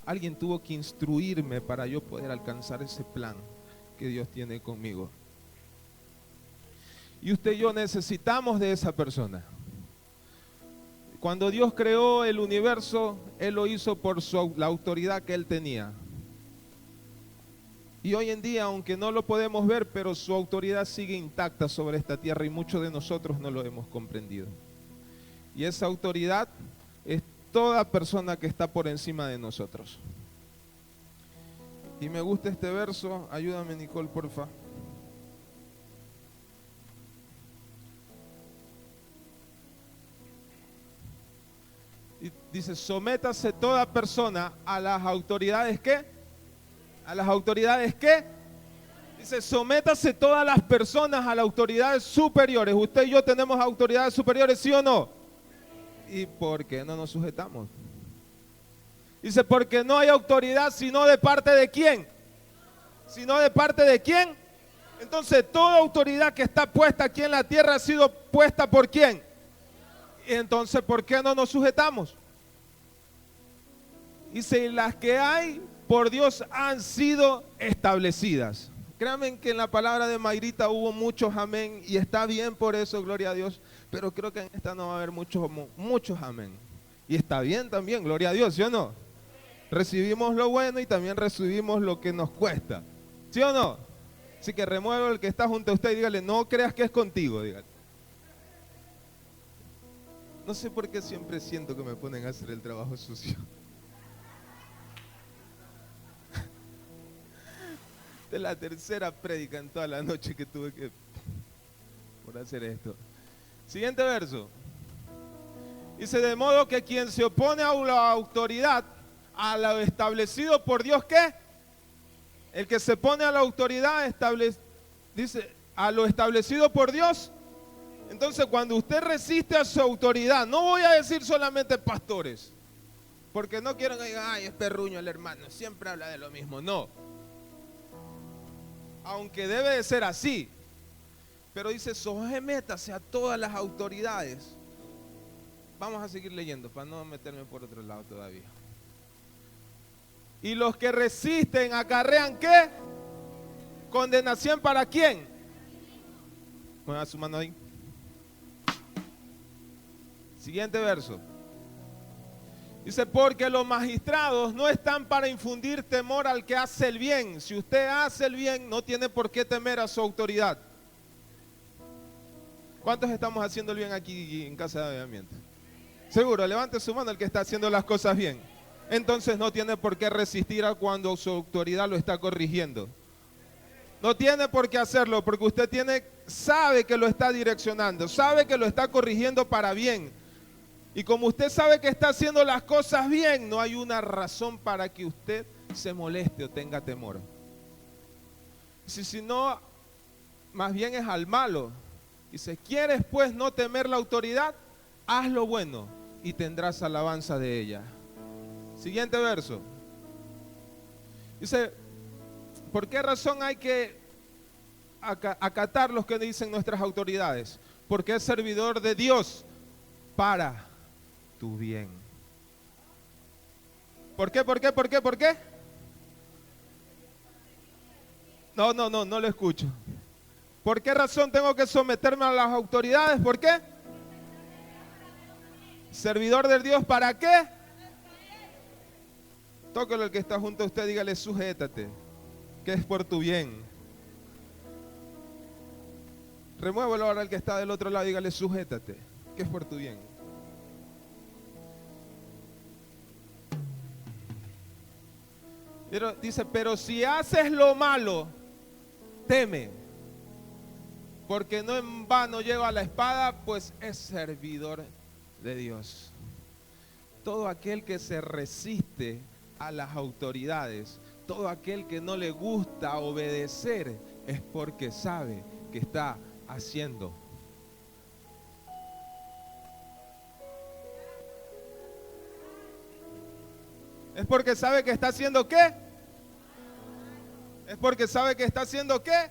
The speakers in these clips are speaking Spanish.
Alguien tuvo que instruirme para yo poder alcanzar ese plan que Dios tiene conmigo. Y usted y yo necesitamos de esa persona. Cuando Dios creó el universo, Él lo hizo por la autoridad que Él tenía. Y hoy en día, aunque no lo podemos ver, pero su autoridad sigue intacta sobre esta tierra y muchos de nosotros no lo hemos comprendido. Y esa autoridad es toda persona que está por encima de nosotros. Y me gusta este verso, ayúdame Nicole, porfa. Y dice, sométase toda persona a las autoridades, ¿qué? ¿A las autoridades qué? Dice, sométase todas las personas a las autoridades superiores. Usted y yo tenemos autoridades superiores, ¿sí o no? ¿Y por qué no nos sujetamos? Dice, porque no hay autoridad sino de parte de quién. ¿Sino de parte de quién? Entonces, toda autoridad que está puesta aquí en la tierra ha sido puesta por quién. Y entonces, ¿por qué no nos sujetamos? Dice, las que hay por Dios han sido establecidas. Créanme que en la palabra de Mayrita hubo muchos amén y está bien por eso, gloria a Dios, pero creo que en esta no va a haber muchos amén. Y está bien también, gloria a Dios, ¿sí o no? Recibimos lo bueno y también recibimos lo que nos cuesta, ¿sí o no? Así que remueva el que está junto a usted y dígale, no creas que es contigo, dígale. No sé por qué siempre siento que me ponen a hacer el trabajo sucio. Esta es la tercera prédica en toda la noche que tuve que por hacer esto. Siguiente verso. Dice, de modo que quien se opone a la autoridad, a lo establecido por Dios, ¿qué? El que se opone a la autoridad, dice, a lo establecido por Dios. Entonces, cuando usted resiste a su autoridad, no voy a decir solamente pastores, porque no quiero que digan, ay, es perruño el hermano, siempre habla de lo mismo. No. Aunque debe de ser así, pero dice, sométase a todas las autoridades. Vamos a seguir leyendo para no meterme por otro lado todavía. Y los que resisten acarrean ¿qué? Condenación para quién. Mueva su mano ahí. Siguiente verso. Dice, porque los magistrados no están para infundir temor al que hace el bien. Si usted hace el bien, no tiene por qué temer a su autoridad. ¿Cuántos estamos haciendo el bien aquí en Casa de Avivamiento? Seguro, levante su mano el que está haciendo las cosas bien. Entonces no tiene por qué resistir a cuando su autoridad lo está corrigiendo. No tiene por qué hacerlo porque usted sabe que lo está direccionando, sabe que lo está corrigiendo para bien. Y como usted sabe que está haciendo las cosas bien, no hay una razón para que usted se moleste o tenga temor. Si no, más bien es al malo. Dice, ¿quieres pues no temer la autoridad? Haz lo bueno y tendrás alabanza de ella. Siguiente verso. Dice, ¿por qué razón hay que acatar los que dicen nuestras autoridades? Porque es servidor de Dios para tu bien. ¿Por qué? ¿Por qué? ¿Por qué? ¿Por qué? No lo escucho. ¿Por qué razón tengo que someterme a las autoridades? ¿Por qué? Servidor de Dios, ¿para qué? Tócalo el que está junto a usted, dígale, sujétate, que es por tu bien. Remuévelo ahora al que está del otro lado, dígale, sujétate, que es por tu bien. Pero dice, pero si haces lo malo, teme, porque no en vano lleva la espada, pues es servidor de Dios. Todo aquel que se resiste a las autoridades, todo aquel que no le gusta obedecer, es porque sabe que está haciendo. ¿Es porque sabe que está haciendo qué? ¿Es porque sabe que está haciendo qué?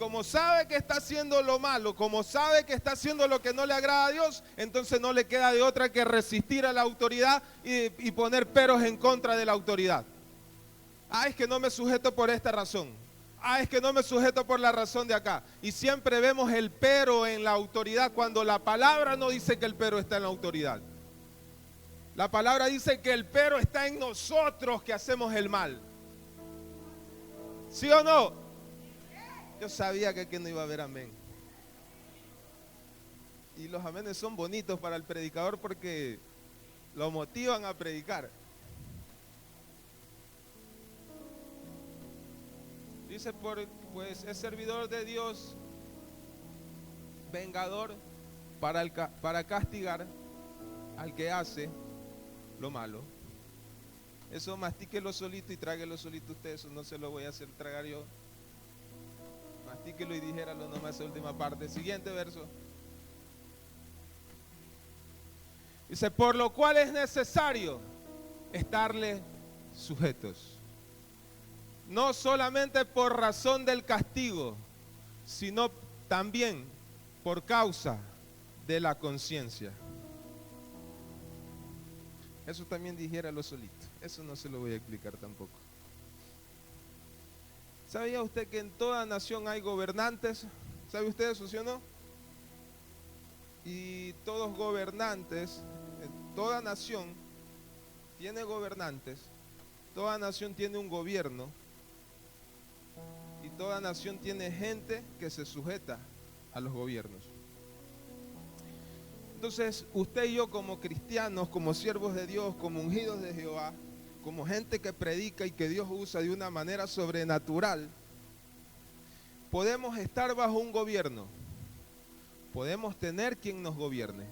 como sabe que está haciendo lo malo, como sabe que está haciendo lo que no le agrada a Dios, entonces no le queda de otra que resistir a la autoridad y poner peros en contra de la autoridad. Ah, es que no me sujeto por esta razón. Ah, es que no me sujeto por la razón de acá. Y siempre vemos el pero en la autoridad cuando la palabra no dice que el pero está en la autoridad. La palabra dice que el pero está en nosotros que hacemos el mal. ¿Sí o no? Yo sabía que aquí no iba a haber amén. Y los amenes son bonitos para el predicador porque lo motivan a predicar. Dice, pues es servidor de Dios, vengador para castigar al que hace lo malo. Eso mastíquelo solito y tráguelo solito usted, eso no se lo voy a hacer tragar yo. Mastíquelo y dijéralo nomás esa última parte. Siguiente verso. Dice, por lo cual es necesario estarle sujetos. No solamente por razón del castigo, sino también por causa de la conciencia. Eso también dijéralo solito. Eso no se lo voy a explicar tampoco. ¿Sabía usted que en toda nación hay gobernantes? ¿Sabe usted eso, sí o no? Y todos gobernantes, toda nación tiene gobernantes, toda nación tiene un gobierno y toda nación tiene gente que se sujeta a los gobiernos. Entonces, usted y yo como cristianos, como siervos de Dios, como ungidos de Jehová, como gente que predica y que Dios usa de una manera sobrenatural, podemos estar bajo un gobierno, podemos tener quien nos gobierne,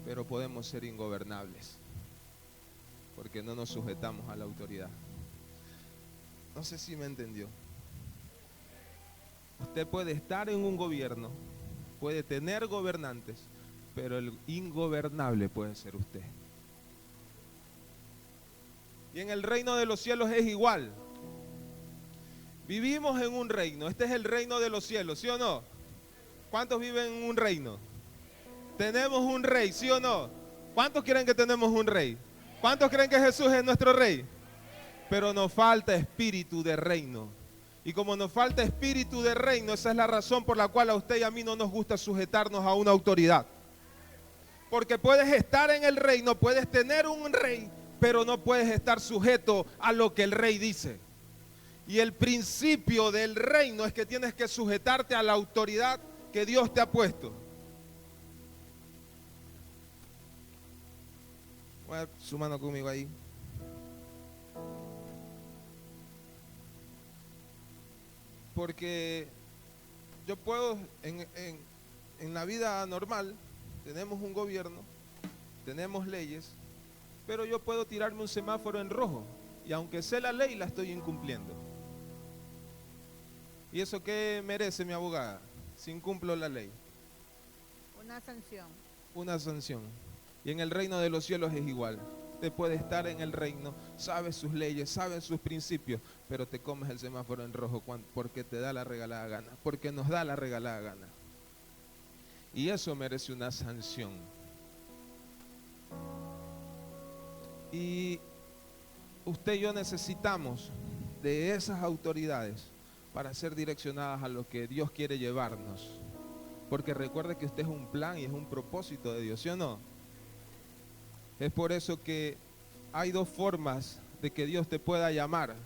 pero podemos ser ingobernables, porque no nos sujetamos a la autoridad. No sé si me entendió. Usted puede estar en un gobierno, puede tener gobernantes, pero el ingobernable puede ser usted. Y en el reino de los cielos es igual. Vivimos en un reino, este es el reino de los cielos, ¿sí o no? ¿Cuántos viven en un reino? Tenemos un rey, ¿sí o no? ¿Cuántos creen que tenemos un rey? ¿Cuántos creen que Jesús es nuestro rey? Pero nos falta espíritu de reino. Y como nos falta espíritu de reino, esa es la razón por la cual a usted y a mí no nos gusta sujetarnos a una autoridad. Porque puedes estar en el reino, puedes tener un rey, pero no puedes estar sujeto a lo que el rey dice. Y el principio del reino es que tienes que sujetarte a la autoridad que Dios te ha puesto. Bueno, su mano conmigo ahí. Porque yo puedo, en la vida normal, tenemos un gobierno, tenemos leyes, pero yo puedo tirarme un semáforo en rojo y aunque sé la ley, la estoy incumpliendo. ¿Y eso qué merece mi abogada si incumplo la ley? Una sanción. Una sanción. Y en el reino de los cielos es igual. Usted puede estar en el reino, sabe sus leyes, sabe sus principios, pero te comes el semáforo en rojo porque te da la regalada gana, porque nos da la regalada gana. Y eso merece una sanción. Y usted y yo necesitamos de esas autoridades para ser direccionadas a lo que Dios quiere llevarnos. Porque recuerde que usted es un plan y es un propósito de Dios, ¿sí o no? Es por eso que hay dos formas de que Dios te pueda llamar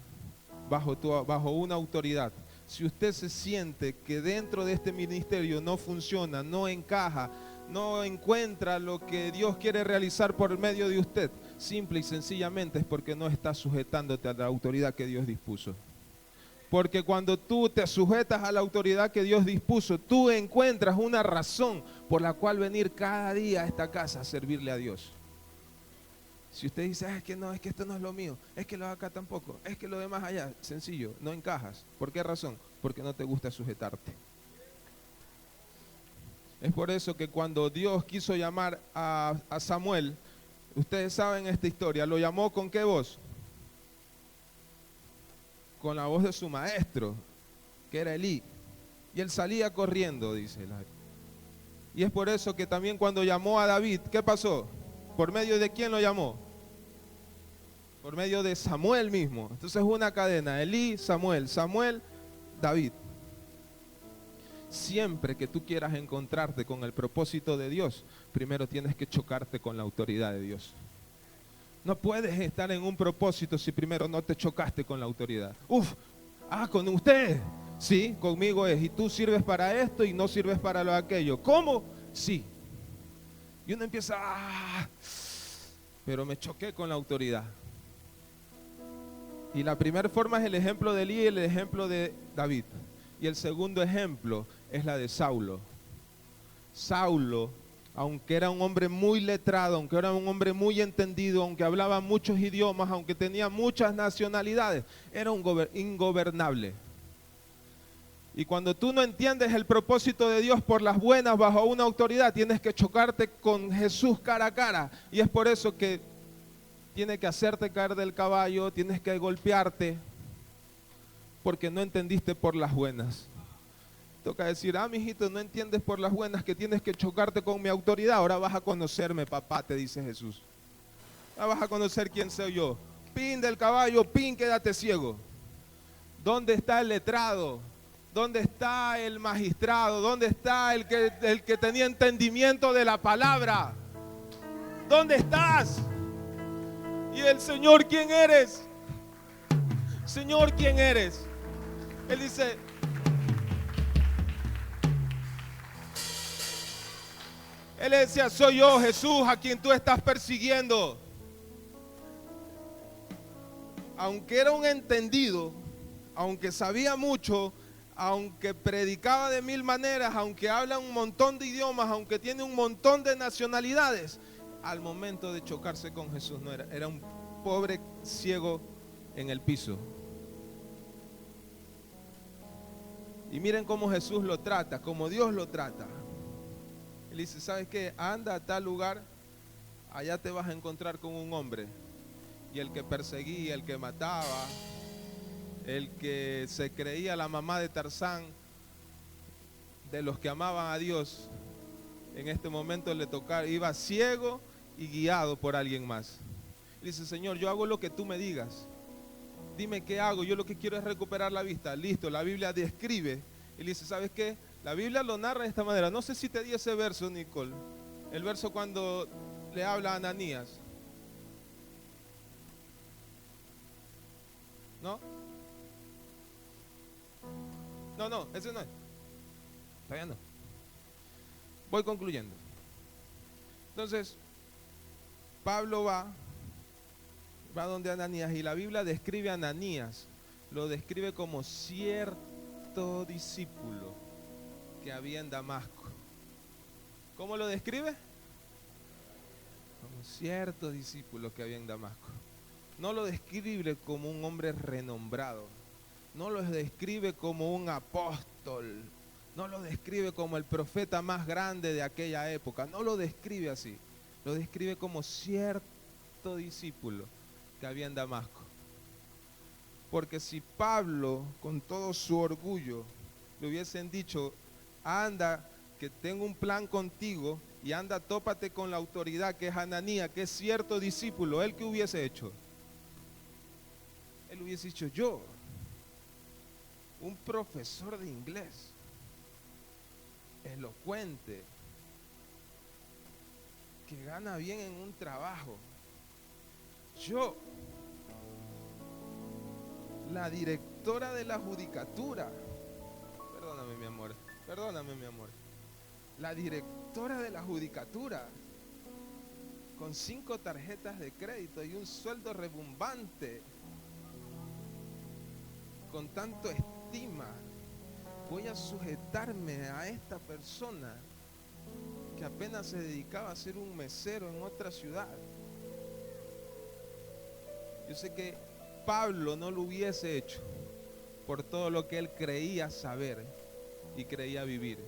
bajo una autoridad. Si usted se siente que dentro de este ministerio no funciona, no encaja, no encuentra lo que Dios quiere realizar por medio de usted, simple y sencillamente es porque no está sujetándote a la autoridad que Dios dispuso. Porque cuando tú te sujetas a la autoridad que Dios dispuso, tú encuentras una razón por la cual venir cada día a esta casa a servirle a Dios. Si usted dice, es que no, es que esto no es lo mío, es que lo de acá tampoco, es que lo demás allá, sencillo, no encajas. ¿Por qué razón? Porque no te gusta sujetarte. Es por eso que cuando Dios quiso llamar a Samuel, ustedes saben esta historia, ¿lo llamó con qué voz? Con la voz de su maestro, que era Elí. Y él salía corriendo, dice la. Y es por eso que también cuando llamó a David, ¿qué pasó? ¿Por medio de quién lo llamó? Por medio de Samuel mismo. Entonces es una cadena, Elí, Samuel, Samuel, David. Siempre que tú quieras encontrarte con el propósito de Dios, primero tienes que chocarte con la autoridad de Dios. No puedes estar en un propósito si primero no te chocaste con la autoridad. Con usted. Sí, conmigo es. Y tú sirves para esto y no sirves para lo aquello. ¿Cómo? Sí. Y uno empieza, pero me choqué con la autoridad. Y la primera forma es el ejemplo de Elí y el ejemplo de David. Y el segundo ejemplo es la de Saulo. Saulo, aunque era un hombre muy letrado, aunque era un hombre muy entendido, aunque hablaba muchos idiomas, aunque tenía muchas nacionalidades, era un ingobernable. Y cuando tú no entiendes el propósito de Dios por las buenas bajo una autoridad, tienes que chocarte con Jesús cara a cara. Y es por eso que tiene que hacerte caer del caballo, tienes que golpearte, porque no entendiste por las buenas. Toca decir, mijito, no entiendes por las buenas que tienes que chocarte con mi autoridad. Ahora vas a conocerme, papá, te dice Jesús. Ahora vas a conocer quién soy yo. Pin del caballo, pin, quédate ciego. ¿Dónde está el letrado? ¿Dónde está el magistrado? ¿Dónde está el que tenía entendimiento de la palabra? ¿Dónde estás? Y el Señor, ¿quién eres? Señor, ¿quién eres? Él dice, él decía, soy yo, Jesús, a quien tú estás persiguiendo. Aunque era un entendido, aunque sabía mucho, aunque predicaba de mil maneras, aunque habla un montón de idiomas, aunque tiene un montón de nacionalidades, al momento de chocarse con Jesús no era un pobre ciego en el piso. Y miren cómo Jesús lo trata, como Dios lo trata. Él dice, ¿sabes qué? Anda a tal lugar, allá te vas a encontrar con un hombre. Y el que perseguía, el que mataba, el que se creía la mamá de Tarzán, de los que amaban a Dios, en este momento le tocaba, iba ciego y guiado por alguien más. Y dice, Señor, yo hago lo que tú me digas. Dime qué hago, yo lo que quiero es recuperar la vista. Listo, la Biblia describe. Y le dice, ¿sabes qué? La Biblia lo narra de esta manera. No sé si te di ese verso, Nicole. El verso cuando le habla a Ananías. ¿No? No, ese no es. Todavía no. Voy concluyendo. Entonces, Pablo va donde Ananías y la Biblia describe a Ananías, lo describe como cierto discípulo que había en Damasco. ¿Cómo lo describe? Como cierto discípulo que había en Damasco. No lo describe como un hombre renombrado, no lo describe como un apóstol, no lo describe como el profeta más grande de aquella época, no lo describe así, lo describe como cierto discípulo que había en Damasco. Porque si Pablo, con todo su orgullo, le hubiesen dicho, anda, que tengo un plan contigo, y anda, tópate con la autoridad que es Ananías, que es cierto discípulo, ¿él qué hubiese hecho? Él hubiese dicho, yo, un profesor de inglés, elocuente, que gana bien en un trabajo, yo, la directora de la judicatura, perdóname mi amor, la directora de la judicatura, con 5 tarjetas de crédito y un sueldo rebumbante, con tanto estima, voy a sujetarme a esta persona que apenas se dedicaba a ser un mesero en otra ciudad. Yo sé que Pablo no lo hubiese hecho por todo lo que él creía saber y creía vivir.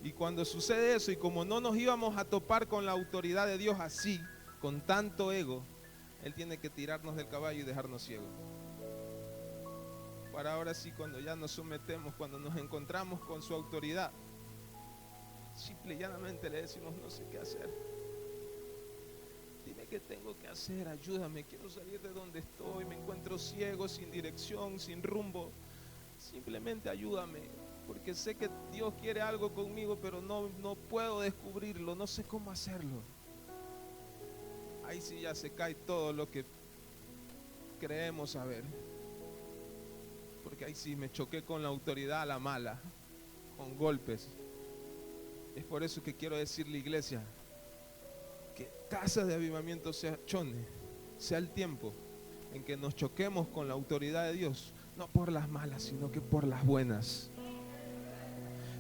Y cuando sucede eso, y como no nos íbamos a topar con la autoridad de Dios así, con tanto ego, Él tiene que tirarnos del caballo y dejarnos ciegos. para ahora sí, cuando ya nos sometemos, cuando nos encontramos con su autoridad, simple y llanamente le decimos, no sé qué hacer. Dime qué tengo que hacer, ayúdame, quiero salir de donde estoy, me encuentro ciego, sin dirección, sin rumbo. Simplemente ayúdame, porque sé que Dios quiere algo conmigo, pero no puedo descubrirlo, no sé cómo hacerlo. Ahí sí ya se cae todo lo que creemos saber. Porque ahí sí me choqué con la autoridad a la mala, con golpes. Es por eso que quiero decirle, iglesia, que Casa de Avivamiento sea Chone, sea el tiempo en que nos choquemos con la autoridad de Dios, no por las malas, sino que por las buenas.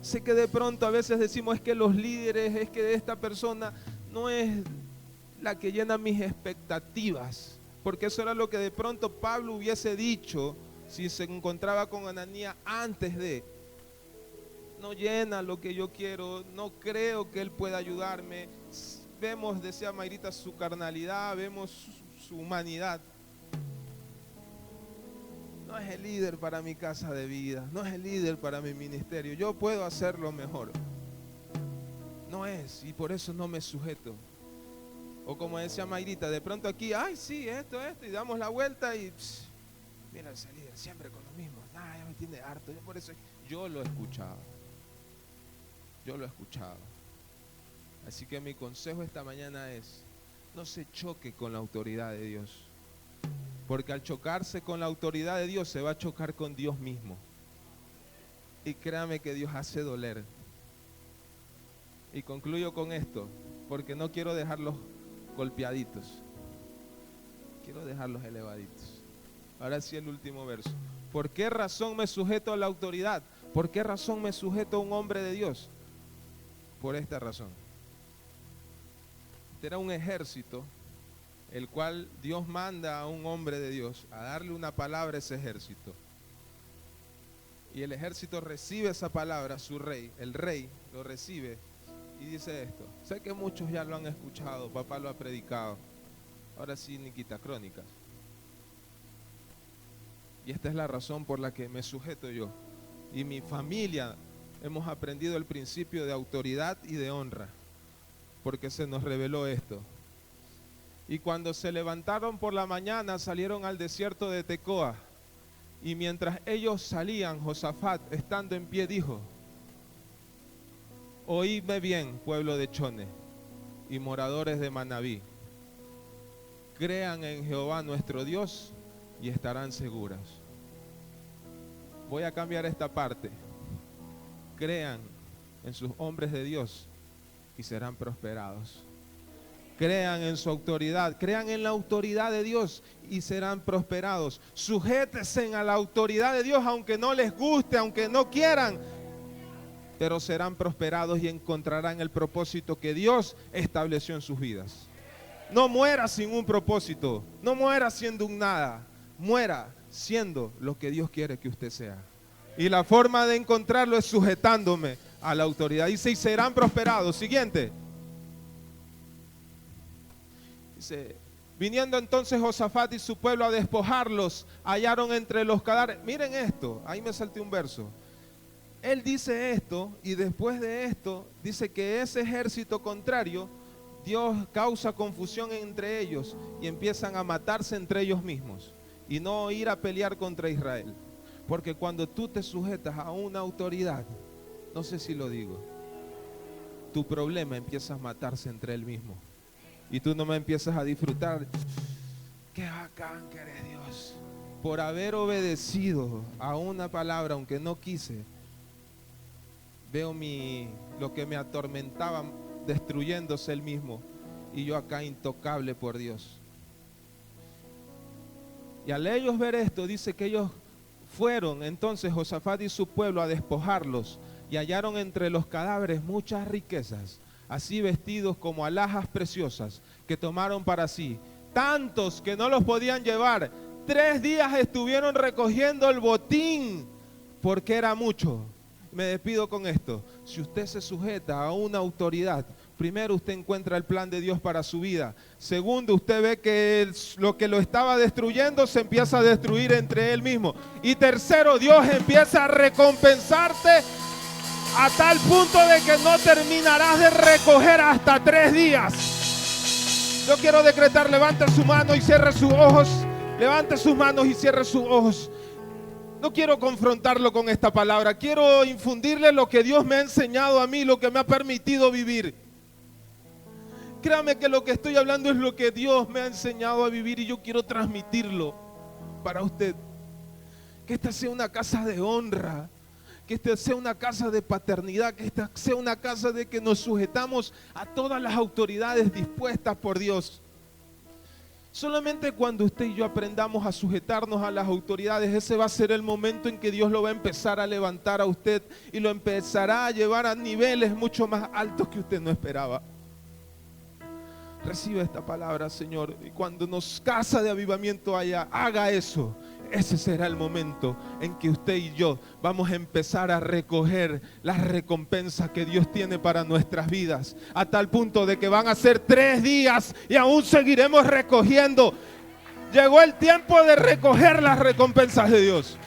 Sé que de pronto a veces decimos, es que los líderes, es que esta persona no es la que llena mis expectativas, porque eso era lo que de pronto Pablo hubiese dicho si se encontraba con Ananías antes de: no llena lo que yo quiero, no creo que él pueda ayudarme. Vemos, decía Mayrita, su carnalidad, vemos su humanidad. No es el líder para mi casa de vida, no es el líder para mi ministerio, yo puedo hacerlo mejor. No es, y por eso no me sujeto. O como decía Mayrita, de pronto aquí, ay sí, esto, y damos la vuelta y mira ese líder siempre con lo mismo, ya me tiene harto. Por eso yo lo he escuchado. Así que mi consejo esta mañana es: no se choque con la autoridad de Dios, porque al chocarse con la autoridad de Dios se va a chocar con Dios mismo. Y créame que Dios hace doler. Y concluyo con esto, porque no quiero dejarlos golpeaditos, quiero dejarlos elevaditos. Ahora sí, el último verso. ¿Por qué razón me sujeto a la autoridad? ¿Por qué razón me sujeto a un hombre de Dios? Por esta razón. Este era un ejército, el cual Dios manda a un hombre de Dios a darle una palabra a ese ejército. Y el ejército recibe esa palabra, su rey, el rey lo recibe y dice esto. Sé que muchos ya lo han escuchado, papá lo ha predicado. Ahora sí, Niquita, Crónicas. Y esta es la razón por la que me sujeto yo. Y mi familia hemos aprendido el principio de autoridad y de honra, porque se nos reveló esto. Y cuando se levantaron por la mañana, salieron al desierto de Tecoa. Y mientras ellos salían, Josafat, estando en pie, dijo: oídme bien, pueblo de Chone y moradores de Manabí. Crean en Jehová nuestro Dios y estarán seguras. Voy a cambiar esta parte. Crean en sus hombres de Dios y serán prosperados. Crean en su autoridad, crean en la autoridad de Dios y serán prosperados. Sujétense a la autoridad de Dios, aunque no les guste, aunque no quieran, pero serán prosperados y encontrarán el propósito que Dios estableció en sus vidas. No muera sin un propósito, no muera siendo un nada, muera siendo lo que Dios quiere que usted sea. Y la forma de encontrarlo es sujetándome a la autoridad. Dice, y serán prosperados. Siguiente. Dice, viniendo entonces Josafat y su pueblo a despojarlos, hallaron entre los cadáveres. Miren esto, ahí me salté un verso. Él dice esto y después de esto dice que ese ejército contrario, Dios causa confusión entre ellos y empiezan a matarse entre ellos mismos y no ir a pelear contra Israel. Porque cuando tú te sujetas a una autoridad, no sé si lo digo, tu problema empieza a matarse entre él mismo. Y tú no me empiezas a disfrutar. Qué bacán que eres Dios. Por haber obedecido a una palabra, aunque no quise, veo lo que me atormentaba destruyéndose él mismo. Y yo acá intocable por Dios. Y al ellos ver esto, dice que ellos fueron entonces Josafat y su pueblo a despojarlos y hallaron entre los cadáveres muchas riquezas, así vestidos como alhajas preciosas que tomaron para sí, tantos que no los podían llevar. 3 días estuvieron recogiendo el botín porque era mucho. Me despido con esto: si usted se sujeta a una autoridad, Primero, usted encuentra el plan de Dios para su vida. Segundo, usted ve que lo que lo estaba destruyendo se empieza a destruir entre él mismo. Y tercero, Dios empieza a recompensarte a tal punto de que no terminarás de recoger hasta 3 días. Yo quiero decretar, levante su mano y cierre sus ojos. Levante sus manos y cierre sus ojos. No quiero confrontarlo con esta palabra. Quiero infundirle lo que Dios me ha enseñado a mí, lo que me ha permitido vivir. Créame que lo que estoy hablando es lo que Dios me ha enseñado a vivir y yo quiero transmitirlo para usted. Que esta sea una casa de honra, que esta sea una casa de paternidad, que esta sea una casa de que nos sujetamos a todas las autoridades dispuestas por Dios. Solamente cuando usted y yo aprendamos a sujetarnos a las autoridades, ese va a ser el momento en que Dios lo va a empezar a levantar a usted y lo empezará a llevar a niveles mucho más altos que usted no esperaba. Reciba esta palabra, Señor, y cuando nos casa de avivamiento haga eso. Ese será el momento en que usted y yo vamos a empezar a recoger las recompensas que Dios tiene para nuestras vidas, a tal punto de que van a ser 3 días y aún seguiremos recogiendo. Llegó el tiempo de recoger las recompensas de Dios.